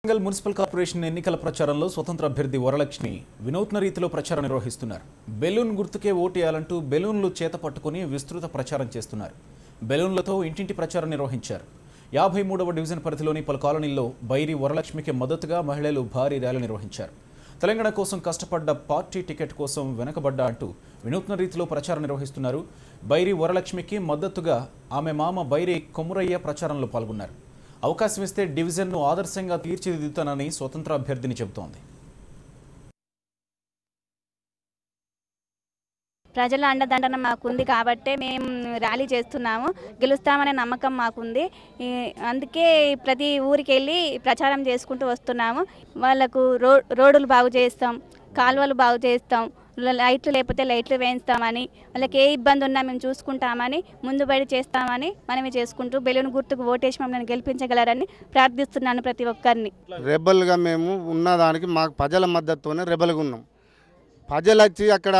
Warangal municipal corporation ఎన్నికల ప్రచారంలో స్వతంత్ర అభ్యర్థి వరలక్ష్మి వినూత్న రీతిలో ప్రచారం నిర్వహిస్తున్నారు. బెలూన్ గుర్తుకే ఓటేయాలంటూ బెలూన్లు చేత పట్టుకుని విస్తృత ప్రచారం చేస్తున్నారు. బెలూన్లతో ఇంటింటి ప్రచారం నిర్వహించారు. 53వ డివిజన్ పరిధిలోని పలు కాలనీల్లో బైరి వరలక్ష్మికి మద్దతుగా మహిళలు భారీ ర్యాలీ నిర్వహించారు. తెలంగాణ కోసం కష్టపడ్డ పార్టీ టికెట్ కోసం వెనకబడ్డ అంటూ వినూత్న రీతిలో ప్రచారం నిర్వహిస్తున్నారు. బైరి వరలక్ష్మికి మద్దతుగా ఆమె మామ బైరి కొమురయ్య ప్రచారంలో పాల్గొన్నారు. అవకాశం ఇస్తే డివిజన్ను ఆదర్శంగా తీర్చిదిద్దుతానని స్వతంత్ర అభ్యర్థిని చెబుతోంది. ప్రజల అండదండన మాకుంది కాబట్టి మేము ర్యాలీ చేస్తున్నాము. గెలుస్తామనే నమ్మకం మాకుంది. అందుకే ప్రతి ఊరికి వెళ్ళి ప్రచారం చేసుకుంటూ వస్తున్నాము. వాళ్ళకు రోడ్లు బాగు చేస్తాం, కాలువలు బాగు చేస్తాం, లైట్లు లేకపోతే లైట్లు వేయిస్తామని, వాళ్ళకి ఏ ఇబ్బంది ఉన్నా మేము చూసుకుంటామని ముందు బయట చేస్తామని మనమే చేసుకుంటూ బెలూన్ గుర్తుకు ఓటేసి మమ్మల్ని గెలిపించగలరని ప్రార్థిస్తున్నాను ప్రతి ఒక్కరిని. రెబల్గా మేము ఉన్నదానికి మాకు ప్రజల మద్దతుతోనే రెబల్గా ఉన్నాం. ప్రజలు వచ్చి అక్కడ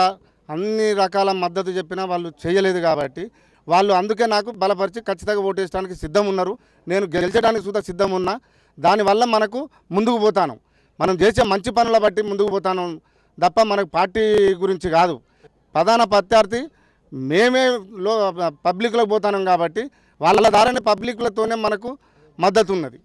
అన్ని రకాల మద్దతు చెప్పినా వాళ్ళు చేయలేదు కాబట్టి వాళ్ళు అందుకే నాకు బలపరిచి ఖచ్చితంగా ఓటేయడానికి సిద్ధం ఉన్నారు. నేను గెలిచడానికి సుధా సిద్ధం ఉన్నా. దానివల్ల మనకు ముందుకు పోతాను, మనం చేసే మంచి పనుల బట్టి ముందుకు పోతాను తప్ప మనకు పార్టీ గురించి కాదు. ప్రధాన ప్రత్యర్థి మేమే పబ్లిక్లోకి పోతాం కాబట్టి వాళ్ళ ద్వారానే పబ్లిక్లతోనే మనకు మద్దతు ఉన్నది.